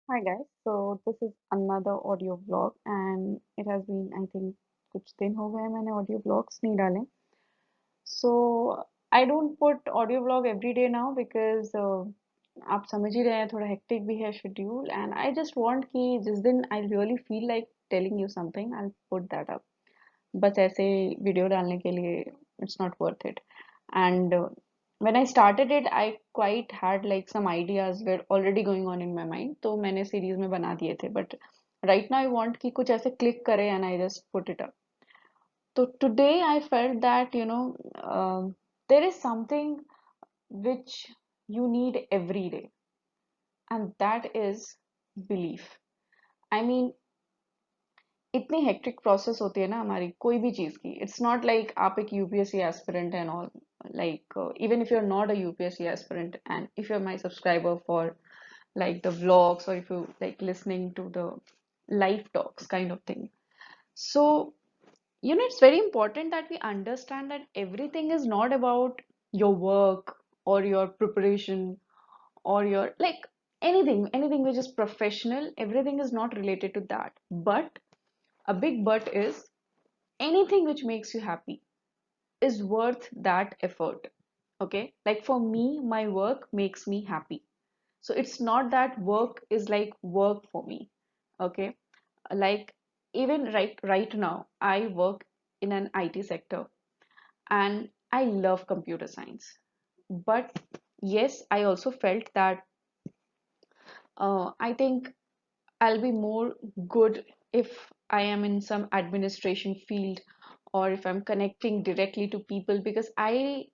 Hi guys, so this is another audio vlog and it has been I think कुछ दिन हो गए मैंने audio vlogs नहीं डाले. So I don't put audio vlog every day now because आप समझ ही रहे हैं थोड़ा hectic भी है schedule and I just want कि जिस दिन I really feel like telling you something I'll put that up. बस ऐसे वीडियो डालने के लिए it's not worth it. And when I started it, I quite had like some ideas were already going on in my mind. तो मैंने series में बना दिए थे. But right now I want कि कुछ ऐसे click करे and I just put it up. So today I felt that there is something which you need every day, and that is belief. I mean, इतनी hectic process होती है ना हमारी कोई भी चीज की. इट्स नॉट लाइक आप एक UPSC aspirant and all. Like even if you're not a UPSC aspirant and if you're my subscriber for like the vlogs, or if you like listening to the live talks kind of thing, so it's very important that we understand that everything is not about your work or your preparation or your like anything which is professional. Everything is not related to that, but a big but is anything which makes you happy is worth that effort. Okay, like for me, my work makes me happy. So it's not that work is like work for me. Okay, like even right now, I work in an IT sector and I love computer science. But yes, I also felt that I think I'll be more good if I am in some administration field or if I'm connecting directly to people because I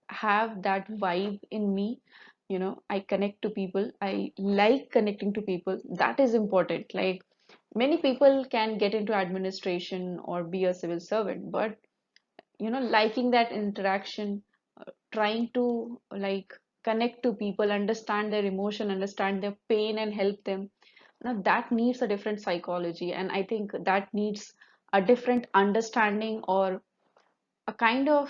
have that vibe in me. I connect to people. I like connecting to people. That is important. Like many people can get into administration or be a civil servant, but liking that interaction, trying to like connect to people, understand their emotion, understand their pain, and help them. Now that needs a different psychology, and I think that needs a different understanding or a kind of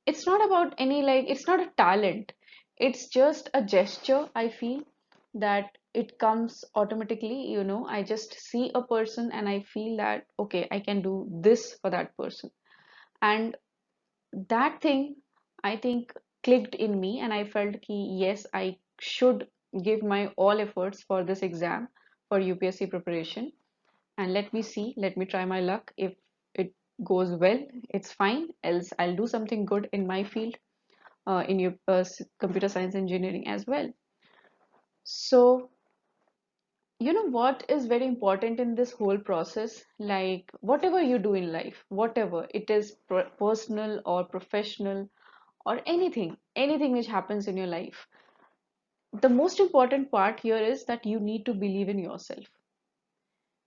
it's not about any like it's not a talent. It's just a gesture. I feel that it comes automatically. I just see a person and I feel that okay, I can do this for that person, and that thing I think clicked in me and I felt ki yes, I should give my all efforts for this exam for UPSC preparation. And let me see, let me try my luck. If it goes well, it's fine, else I'll do something good in my field, in your computer science engineering as well. So what is very important in this whole process, like whatever you do in life, whatever it is, personal or professional or anything which happens in your life, the most important part here is that you need to believe in yourself.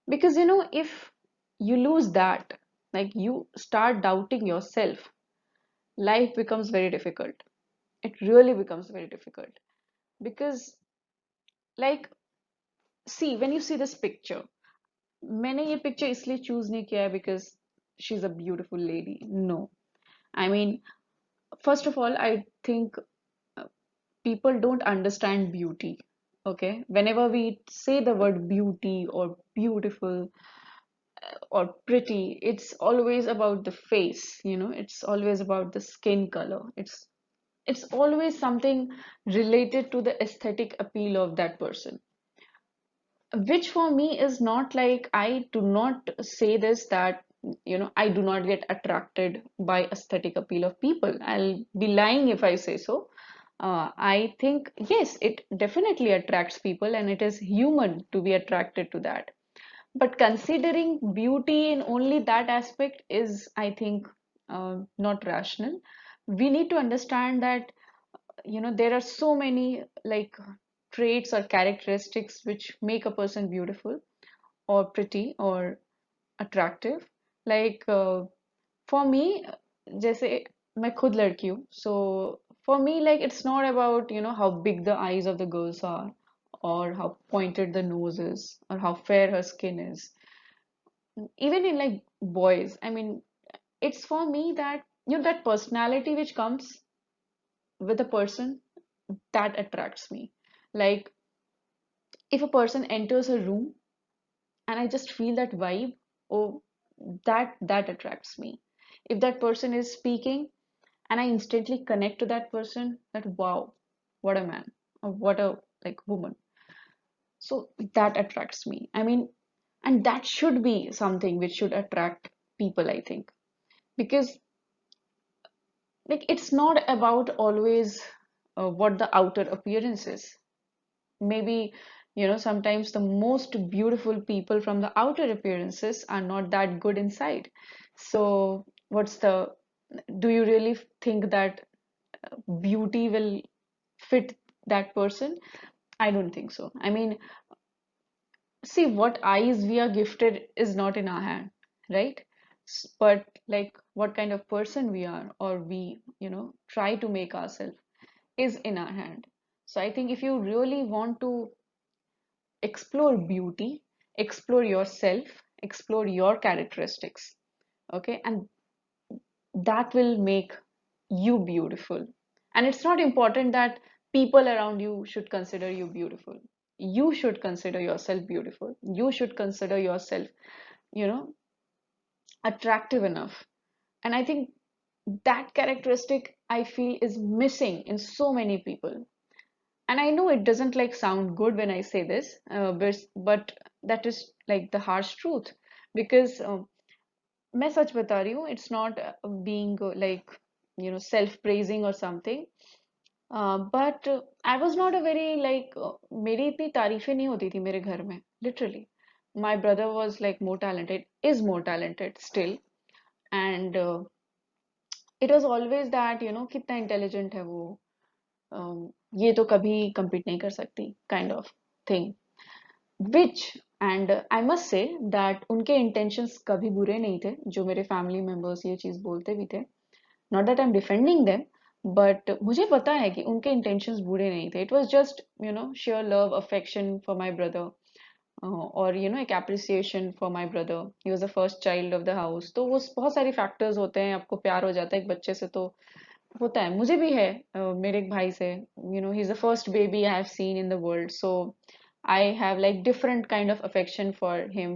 Because if you lose that, like you start doubting yourself, life becomes very difficult. It really becomes very difficult. Because like, see, when you see this picture, मैंने ये picture इसलिए choose नहीं किया है because she's a beautiful lady. No. I mean, first of all, I think people don't understand beauty. Okay, whenever we say the word beauty or beautiful or pretty, it's always about the face. It's always about the skin color. It's always something related to the aesthetic appeal of that person, which for me is not like, I do not say this that I do not get attracted by aesthetic appeal of people. I'll be lying if I say so. I think yes, it definitely attracts people and it is human to be attracted to that, but considering beauty in only that aspect is, I think, not rational. We need to understand that there are so many like traits or characteristics which make a person beautiful or pretty or attractive. Like for me, जैसे मैं खुद लड़की हूँ, so for me like it's not about how big the eyes of the girls are or how pointed the nose is or how fair her skin is. Even in like boys, I mean, it's for me that that personality which comes with a person, that attracts me. Like if a person enters a room and I just feel that vibe, oh, that attracts me. If that person is speaking and I instantly connect to that person, that wow, what a man, or what a like woman. So that attracts me. I mean, and that should be something which should attract people, I think, because like it's not about always what the outer appearance is. Maybe, sometimes the most beautiful people from the outer appearances are not that good inside. So do you really think that beauty will fit that person? I don't think so. I mean, see, what eyes we are gifted is not in our hand, right? But like what kind of person we are, or we, try to make ourselves, is in our hand. So I think if you really want to explore beauty, explore yourself, explore your characteristics, okay? And that will make you beautiful. And it's not important that people around you should consider you beautiful. You should consider yourself beautiful. You should consider yourself, you know, attractive enough. And I think that characteristic I feel is missing in so many people. And I know it doesn't like sound good when I say this, but that is like the harsh truth. Because मैं सच बता रही हूँ, it's not being like self praising or something. But I was not a very like मेरी इतनी तारीफें नहीं होती थी मेरे घर में, literally. My brother was like more talented, is more talented still, and it was always that कितना intelligent है वो, ये तो कभी compete नहीं कर सकती kind of thing. Which, and I must say that उनके intentions कभी बुरे नहीं थे, जो मेरे family members ये चीज़ बोलते भी थे. Not that I'm defending them, but मुझे पता है कि उनके intentions बुरे नहीं थे. It was just sheer love, affection for my brother, और एक appreciation for my brother. He was the first child of the house. तो वो बहुत सारे factors होते हैं, आपको प्यार हो जाता है एक बच्चे से, तो होता है. मुझे भी है मेरे एक भाई से. He's the first baby I have seen in the world, so I have like different kind of affection for him,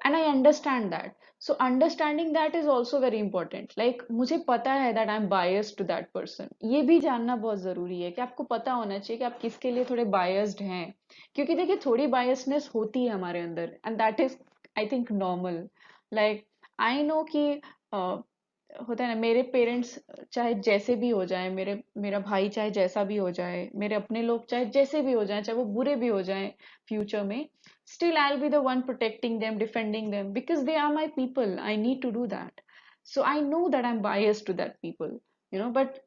and I understand that. So understanding that is also very important. Like मुझे पता है that I'm biased to that person. ये भी जानना बहुत जरूरी है कि आपको पता होना चाहिए कि आप किसके लिए थोड़े biased हैं, क्योंकि देखिए थोड़ी biasness होती है हमारे अंदर, and that is I think normal. Like I know कि होता है ना, मेरे पेरेंट्स चाहे जैसे भी हो जाए, मेरा भाई चाहे जैसा भी हो जाए, मेरे अपने लोग चाहे जैसे भी हो जाए, चाहे वो बुरे भी हो जाए फ्यूचर में, still I'll be the one protecting them, defending them, because they are my people. I need to do that. So I know that I'm biased to that people, but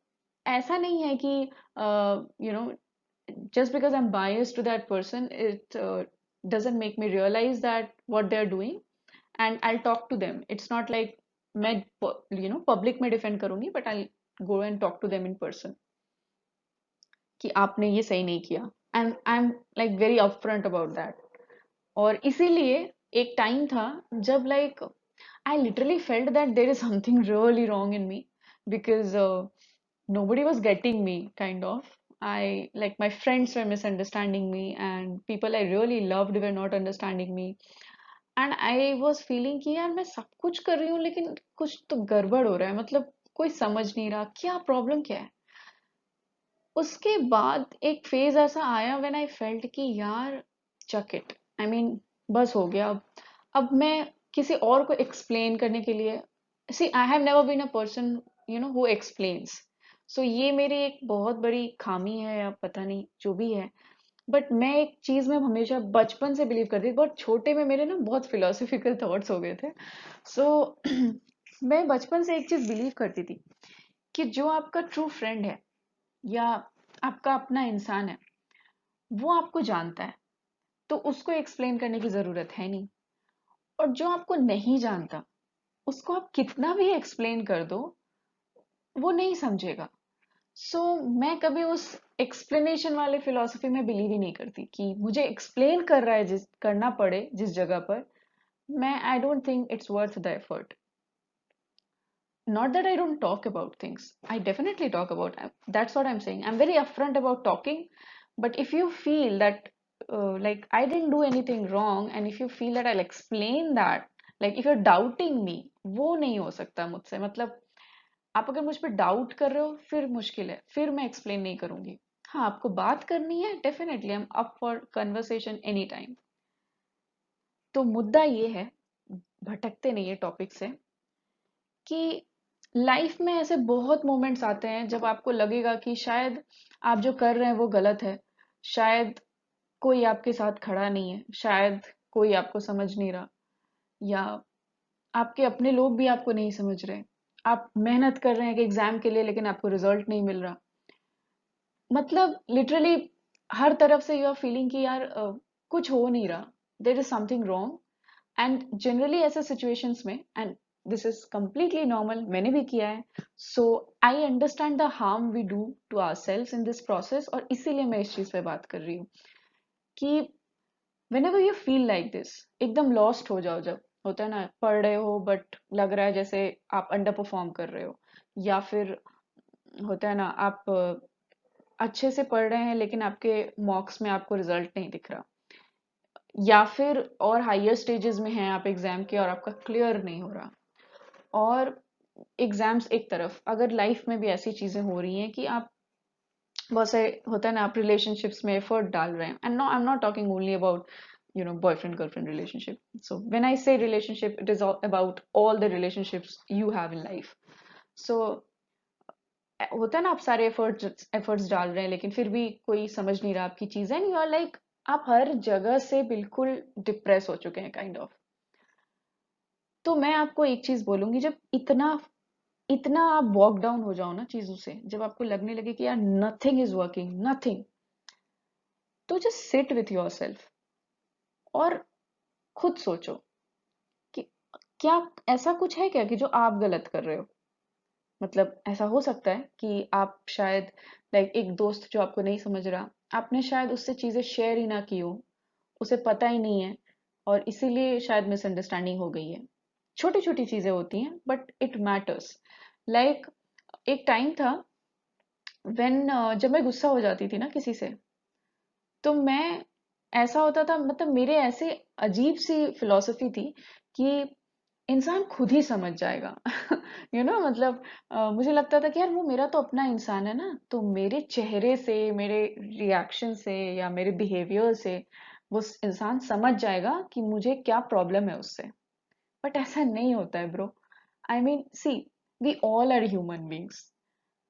ऐसा नहीं है कि just because I'm biased to that person, it doesn't make me realize that what they're doing, and I'll talk to them. It's not like मैं public में defend करूंगी, but I go and talk to them in person कि आपने ये सही नहीं किया, and I am like very upfront about that. और इसीलिए एक टाइम था जब like I literally felt that there is something really wrong in me, because nobody was getting me, kind of. I like my friends were misunderstanding me, and people I really loved were not understanding me. And I was feeling कि यार मैं सब कुछ कर रही हूँ लेकिन कुछ तो गड़बड़ हो रहा है, मतलब कोई समझ नहीं रहा क्या प्रॉब्लम क्या है. उसके बाद एक फेज ऐसा आया व्हेन आई फेल्ट कि यार चक इट, आई मीन बस हो गया. अब मैं किसी और को एक्सप्लेन करने के लिए, see I have never been a person who explains. So ये मेरी एक बहुत बड़ी खामी है, या पता नहीं जो भी है. बट मैं एक चीज में हमेशा बचपन से बिलीव करती थी. बहुत छोटे में मेरे ना बहुत फिलोसफिकल थॉट्स हो गए थे. सो मैं बचपन से एक चीज बिलीव करती थी कि जो आपका ट्रू फ्रेंड है, या आपका अपना इंसान है, वो आपको जानता है, तो उसको एक्सप्लेन करने की जरूरत है नहीं. और जो आपको नहीं जानता, उसको आप कितना भी एक्सप्लेन कर दो, वो नहीं समझेगा. सो मैं कभी उस एक्सप्लेनेशन वाले फिलॉसफी में बिलीव ही नहीं करती कि मुझे एक्सप्लेन कर रहा है जिस करना पड़े जिस जगह पर. मैं I don't think it's worth the effort. Not that I don't talk about things. I definitely talk about. That's what I'm saying. I'm very upfront about talking. But if you feel that like I didn't do anything wrong, and if you feel that I'll explain that, like if you're doubting me, वो नहीं हो सकता मुझसे। मतलब आप अगर मुझ पे डाउट कर रहे हो फिर मुश्किल है, फिर मैं एक्सप्लेन नहीं करूंगी। हाँ, आपको बात करनी है, definitely I am up for conversation any time. तो मुद्दा ये है, भटकते नहीं है टॉपिक से, कि लाइफ में ऐसे बहुत मोमेंट्स आते हैं जब आपको लगेगा कि शायद आप जो कर रहे हैं वो गलत है, शायद कोई आपके साथ खड़ा नहीं है, शायद कोई आपको समझ नहीं रहा, या आपके अपने लोग भी आपको नहीं समझ रहे। आप मेहनत कर रहे हैं कि एग्जाम के लिए, लेकिन आपको रिजल्ट नहीं मिल रहा। मतलब लिटरली हर तरफ से यू आर फीलिंग कि यार कुछ हो नहीं रहा, there is something wrong. And generally ऐसे सिचुएशंस में, and this is completely normal, मैंने भी किया है, so I understand the harm we do to our cells in this process. और इसीलिए मैं इस चीज पे बात कर रही हूँ कि whenever you feel like this, एकदम लॉस्ट हो जाओ, जब होता है ना पढ़ रहे हो बट लग रहा है जैसे आप अंडर परफॉर्म कर रहे हो, या फिर होता है ना आप अच्छे से पढ़ रहे हैं लेकिन आपके मॉक्स में आपको रिजल्ट नहीं दिख रहा, या फिर और हायर स्टेजेस में हैं आप एग्जाम के और आपका क्लियर नहीं हो रहा। और एग्जाम्स एक तरफ, अगर लाइफ में भी ऐसी चीजें हो रही हैं कि आप बहुत से होता है ना आप रिलेशनशिप्स में एफर्ट डाल रहे हैं, and no I am not talking only about boyfriend girlfriend relationship. So when I say relationship, it is all about all the relationships you have in life. So होता है ना आप सारे एफर्ट्स डाल रहे हैं लेकिन फिर भी कोई समझ नहीं रहा आपकी चीजें, एंड यू आर लाइक आप हर जगह से बिल्कुल डिप्रेस हो चुके हैं काइंड ऑफ। तो मैं आपको एक चीज बोलूंगी, जब इतना इतना आप वॉक डाउन हो जाओ ना चीजों से, जब आपको लगने लगे कि यार नथिंग इज वर्किंग, नथिंग, तो just sit with your self और खुद सोचो कि क्या ऐसा कुछ है क्या कि जो आप गलत कर रहे हो। मतलब ऐसा हो सकता है कि आप शायद लाइक एक दोस्त जो आपको नहीं समझ रहा, आपने शायद उससे चीजें शेयर ही ना की हो, उसे पता ही नहीं है, और इसीलिए शायद मिसअंडरस्टैंडिंग हो गई है। छोटी छोटी चीजें होती हैं बट इट मैटर्स। लाइक एक टाइम था व्हेन जब मैं गुस्सा हो जाती थी ना किसी से, तो मैं ऐसा होता था, मतलब मेरे ऐसे अजीब सी फिलॉसफी थी कि इंसान खुद ही समझ जाएगा। मतलब मुझे लगता था कि यार वो मेरा तो अपना इंसान है ना, तो मेरे चेहरे से, मेरे रिएक्शन से या मेरे बिहेवियर से वो इंसान समझ जाएगा कि मुझे क्या प्रॉब्लम है उससे। बट ऐसा नहीं होता है bro. I mean see, we all are human beings,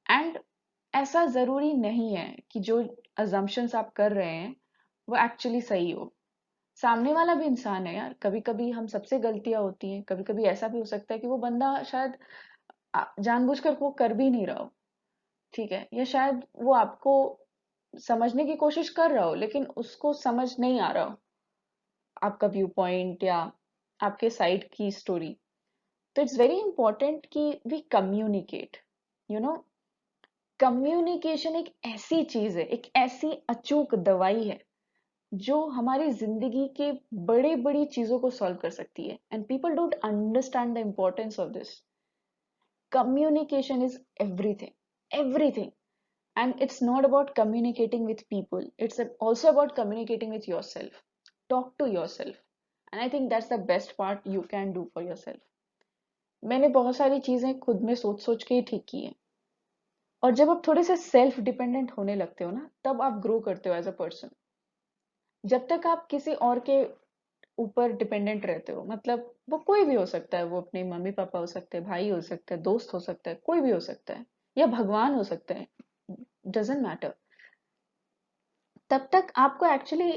and ऐसा जरूरी नहीं है कि जो अजम्पशंस आप कर रहे हैं वो एक्चुअली सही हो। सामने वाला भी इंसान है यार, कभी कभी हम सबसे गलतियां होती हैं, कभी कभी ऐसा भी हो सकता है कि वो बंदा शायद जानबूझकर वो कर भी नहीं रहा हो, ठीक है, या शायद वो आपको समझने की कोशिश कर रहा हो लेकिन उसको समझ नहीं आ रहा हो आपका व्यू पॉइंट या आपके साइड की स्टोरी। तो इट्स वेरी इंपॉर्टेंट कि we communicate. You know communication एक ऐसी चीज है, एक ऐसी अचूक दवाई है जो हमारी जिंदगी के बड़े बड़ी चीजों को सॉल्व कर सकती है, and people don't understand the importance of this. Communication is everything, everything. And it's not about communicating with people, it's also about communicating with yourself. Talk to yourself. And I think that's the best part you can do for yourself. मैंने बहुत सारी चीजें खुद में सोच सोच के ही ठीक की हैं। और जब आप थोड़े से सेल्फ डिपेंडेंट होने लगते हो ना, तब आप ग्रो करते हो एज अ पर्सन। जब तक आप किसी और के ऊपर डिपेंडेंट रहते हो, मतलब वो कोई भी हो सकता है, वो अपने मम्मी पापा हो सकते हैं, भाई हो सकता है, दोस्त हो सकता है, कोई भी हो सकता है, या भगवान हो सकते हैं, डजेंट मैटर। तब तक आपको एक्चुअली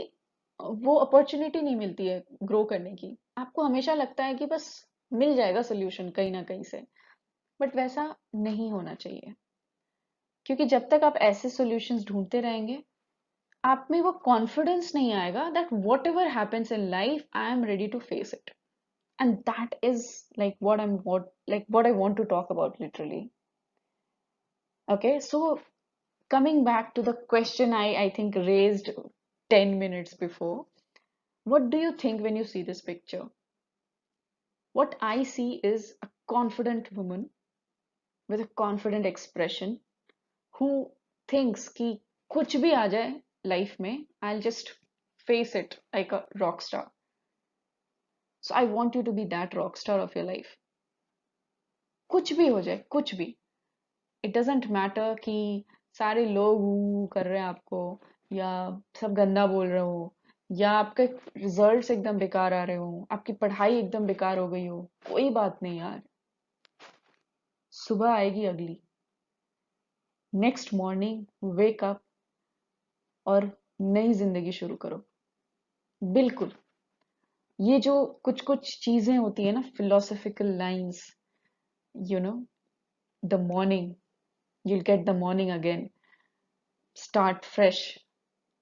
वो अपॉर्चुनिटी नहीं मिलती है ग्रो करने की। आपको हमेशा लगता है कि बस मिल जाएगा सोल्यूशन कहीं ना कहीं से, बट वैसा नहीं होना चाहिए। क्योंकि जब तक आप ऐसे सॉल्यूशंस ढूंढते रहेंगे, आप में वो कॉन्फिडेंस नहीं आएगा that whatever happens in life I am ready to face it. And that is like what I want to talk about literally. Okay, so coming back to the question I think raised 10 minutes before, what do you think when you see this picture? What I see is a confident woman with a confident expression who thinks कि कुछ भी आ जाए life में, I'll just face it like a rock star. So I want you to be that rock star of your life. कुछ भी हो जाए, कुछ भी, इट डजेंट मैटर कि सारे लोग कर रहे हैं आपको, या सब गंदा बोल रहे हो, या आपके रिजल्ट्स एकदम बेकार आ रहे हो, आपकी पढ़ाई एकदम बेकार हो गई हो, कोई बात नहीं यार, सुबह आएगी अगली। नेक्स्ट मॉर्निंग वेक अप और नई जिंदगी शुरू करो। बिल्कुल। ये जो कुछ कुछ चीजें होती है ना, philosophical lines, you know, the morning, you'll get the morning again, start fresh,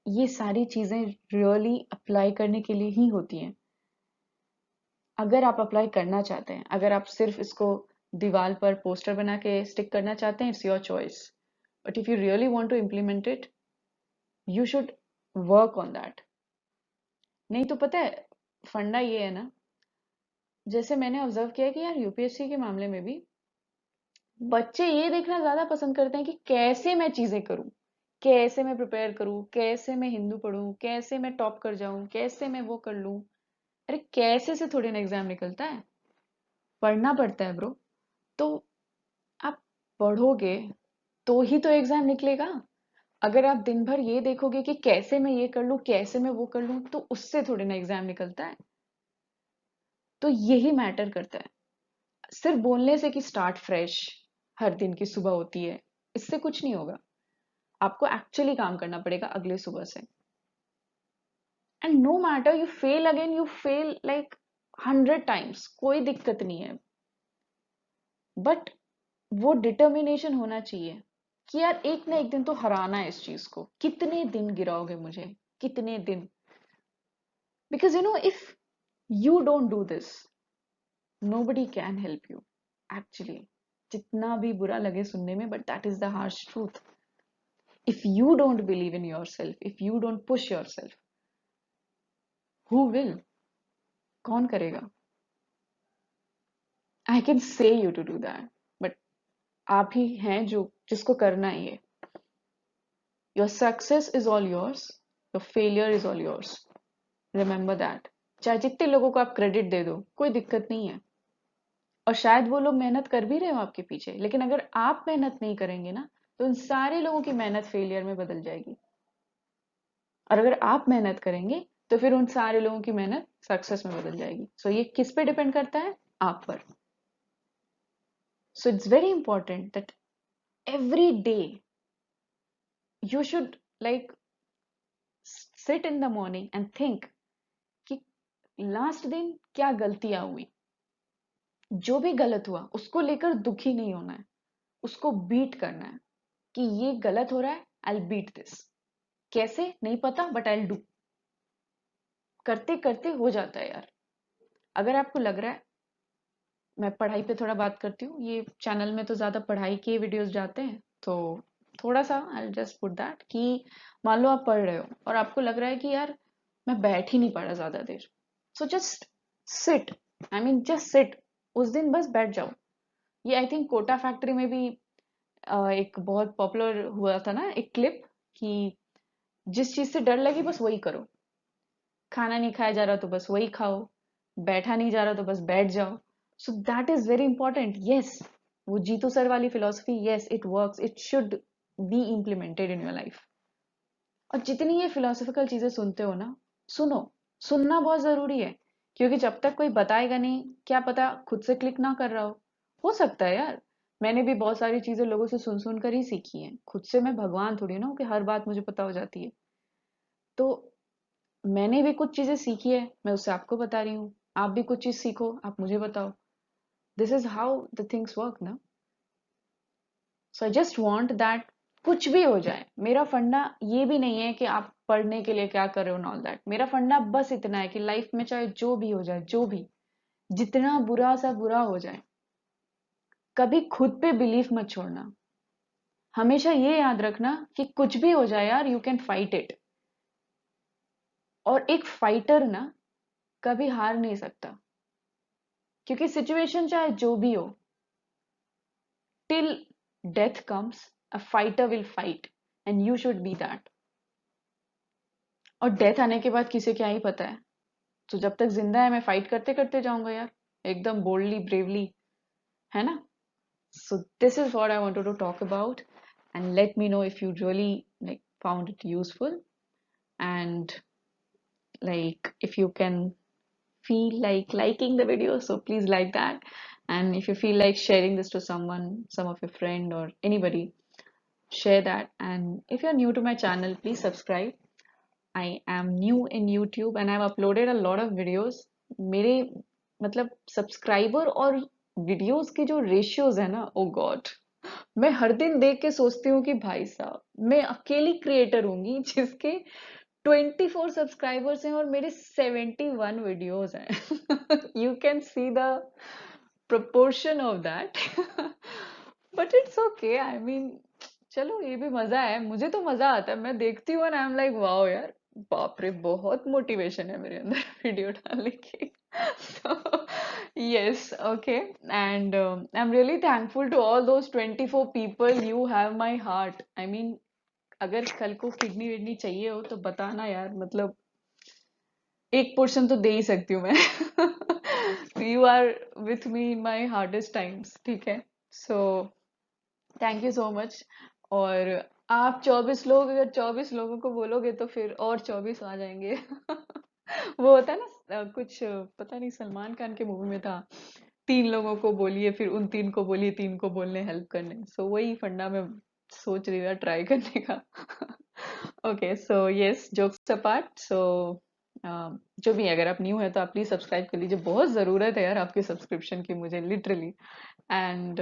ये सारी चीजें रियली अप्लाई करने के लिए ही होती हैं। अगर आप अप्लाई करना चाहते हैं, अगर आप सिर्फ इसको दीवार पर पोस्टर बना के स्टिक करना चाहते हैं, it's your choice, but if you really want to implement it, you should work on that. नहीं तो पता है फंडा ये है ना, जैसे मैंने ऑब्जर्व किया कि यार यूपीएससी के मामले में भी बच्चे ये देखना ज्यादा पसंद करते हैं कि कैसे मैं चीजें करूं, कैसे मैं प्रिपेयर करूं, कैसे मैं हिंदू पढ़ूं, कैसे मैं टॉप कर जाऊं, कैसे मैं वो कर लूं। अरे कैसे से थोड़ी ना एग्जाम निकलता है, पढ़ना पड़ता है ब्रो। तो आप पढ़ोगे तो ही तो एग्जाम निकलेगा। अगर आप दिन भर ये देखोगे कि कैसे मैं ये कर लूं, कैसे मैं वो कर लूं, तो उससे थोड़ी ना एग्जाम निकलता है। तो यही मैटर करता है। सिर्फ बोलने से कि स्टार्ट फ्रेश, हर दिन की सुबह होती है, इससे कुछ नहीं होगा। आपको एक्चुअली काम करना पड़ेगा अगले सुबह से। And no matter you fail again, you fail like 100 times, कोई दिक्कत नहीं है, बट वो डिटर्मिनेशन होना चाहिए कि यार एक ना एक दिन तो हराना है इस चीज को। कितने दिन गिराओगे मुझे, कितने दिन? Because you know if you don't do this, nobody can help you actually. जितना भी बुरा लगे सुनने में, but that is the harsh truth. If you don't believe in yourself, if you don't push yourself, who will? कौन करेगा? I can say you to do that, but आप ही हैं जो जिसको करना है ये। Your success is all yours, your failure is all yours, remember that. चाहे जितने लोगों को आप क्रेडिट दे दो, कोई दिक्कत नहीं है, और शायद वो लोग मेहनत कर भी रहे हो आपके पीछे, लेकिन अगर आप मेहनत नहीं करेंगे ना, तो उन सारे लोगों की मेहनत फेलियर में बदल जाएगी। और अगर आप मेहनत करेंगे तो फिर उन सारे लोगों की मेहनत सक्सेस में बदल जाएगी। सो ये किस पे डिपेंड करता है? आप पर। So it's very important that every day you should like sit in the morning and think कि लास्ट दिन क्या गलतियां हुई। जो भी गलत हुआ उसको लेकर दुखी नहीं होना है, उसको बीट करना है कि ये गलत हो रहा है, आई बीट दिस। कैसे नहीं पता, बट आई डू। करते करते हो जाता है यार। अगर आपको लग रहा है, मैं पढ़ाई पे थोड़ा बात करती हूँ, ये चैनल में तो ज्यादा पढ़ाई के वीडियोस जाते हैं, तो थोड़ा सा आई जस्ट पुट दैट कि मान लो आप पढ़ रहे हो और आपको लग रहा है कि यार मैं बैठ ही नहीं पा रहा ज्यादा देर, so just sit, I mean just sit. उस दिन बस बैठ जाओ। ये आई थिंक कोटा फैक्ट्री में भी एक बहुत पॉपुलर हुआ था ना एक क्लिप, कि जिस चीज से डर लगी बस वही करो। खाना नहीं खाया जा रहा तो बस वही खाओ, बैठा नहीं जा रहा तो बस बैठ जाओ। So that is very important. Yes, वो जीतू सर वाली philosophy, yes it works, it should be implemented in your life. और जितनी ये फिलोसफिकल चीजें सुनते हो ना, सुनो। सुनना बहुत जरूरी है, क्योंकि जब तक कोई बताएगा नहीं, क्या पता खुद से क्लिक ना कर रहा हो सकता है यार। मैंने भी बहुत सारी चीजें लोगों से सुन सुन कर ही सीखी हैं, खुद से मैं भगवान थोड़ी ना हूं कि हर बात मुझे पता हो जाती है। तो मैंने भी कुछ चीजें सीखी है, मैं उससे आपको बता रही हूँ। आप भी कुछ चीज सीखो, आप मुझे बताओ। This is how the things work ना। सो आई जस्ट वांट दैट कुछ भी हो जाए, मेरा फंडा ये भी नहीं है कि आप पढ़ने के लिए क्या कर रहे हो, ऑल दैट। मेरा फंडा बस इतना है कि लाइफ में चाहे जो भी हो जाए, जो भी, जितना बुरा सा बुरा हो जाए, कभी खुद पे बिलीफ मत छोड़ना। हमेशा ये याद रखना कि कुछ भी हो जाए यार, यू कैन फाइट इट। और एक फाइटर ना कभी हार नहीं सकता, क्योंकि सिचुएशन चाहे जो भी हो, till death comes, a fighter will fight, and you should be that. और डेथ आने के बाद किसे क्या ही पता है। तो जब तक जिंदा है मैं फाइट करते करते जाऊंगा यार, एकदम बोल्डली ब्रेवली, है ना। So this is what I wanted to talk about, and let me know if you really like found it useful, and like if you can feel like liking the video, so please like that. And if you feel like sharing this to someone, some of your friend or anybody, share that. And if you're new to my channel, please subscribe. I am new in YouTube and I've uploaded a lot of videos. मेरे मतलब subscriber और videos के जो ratios है ना, ओ God, मैं हर दिन देख के सोचती हूँ कि भाई साहब मैं अकेली क्रिएटर होंगी जिसके 24 सब्सक्राइबर्स हैं और मेरे 71 वीडियोस हैं। You can see the proportion of that. But it's okay, I mean, चलो ये भी मजा है, मुझे तो मजा आता है, मैं देखती हूँ ना, आई एम लाइक वाओ यार, बाप रे बहुत मोटिवेशन है मेरे अंदर वीडियो डालने की। So yes, okay, and I'm really thankful to all those 24 people. You have my heart, I mean, अगर कल को किडनी विडनी चाहिए हो तो बताना यार, मतलब एक पोर्शन तो दे ही सकती हूँ मैं। You are with me in my hardest times, ठीक है। So thank you so much. और आप 24 लोग, अगर 24 लोगों को बोलोगे तो फिर और 24 आ जाएंगे। वो होता है ना, कुछ पता नहीं सलमान खान के मूवी में था, 3 लोगों को बोलिए फिर उन 3 को बोलिए, 3 को बोलने हेल्प करने, सो वही फंडा मैं सोच रही था ट्राई करने का। Okay, so yes, jokes apart, so जो भी है, अगर आप न्यू है तो आप प्लीज सब्सक्राइब कर लीजिए, बहुत जरूरत है यार आपके सब्सक्रिप्शन की मुझे, literally. And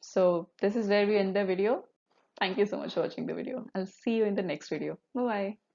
so this is where we end the video. Thank you so much for watching the video. I'll see you in the next video. Bye bye.